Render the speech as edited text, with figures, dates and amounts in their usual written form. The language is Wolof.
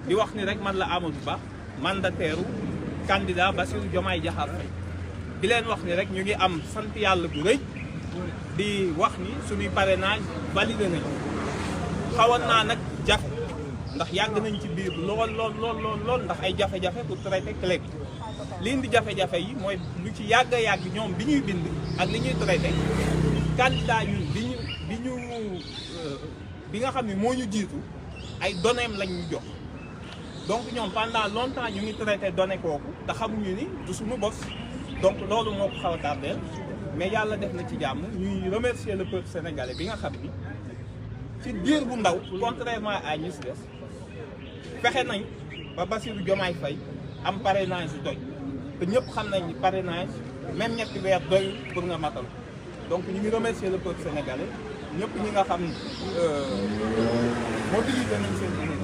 di wax ni rek man la Amadou Ba mandataire candidat Bassirou Diomaye Diakhar Faye di leen wax ni rek ñu ngi am sant yàlla bu rëy di wax ni suñuy parrainage validé nañu xawoon naa nag jafe ndax yàgg nañ ci biir lool ndax ay jafe-jafe pour traiter clé bi li indi jafe-jafe yi mooy lu ci yàgg a yàgg ñoom bi ñuy bind ak li ñuy traité candidat ñun bi nga xam ne moo ñu jiitu ay données lañ ñu jox donc ñoom pendant longtemps ñu ngi traité données kooku te xamuñu ni du suñu bos donc loolu moo ko xaw a tardeel mais yàlla def na ci jàmm ñuy remercier le peuple sénégalais bi nga xam ni ci diir bu ndaw contrairement à ñi si des fexe nañ ba Bassirou Diomaye Faye am parrainage yu doy te ñëpp xam nañ ni parrainage même ñetti weer doyul pour nga matal donc ñu ngi remercier le peuple sénégalais ñëpp ñi nga xam mobiliser nañ seen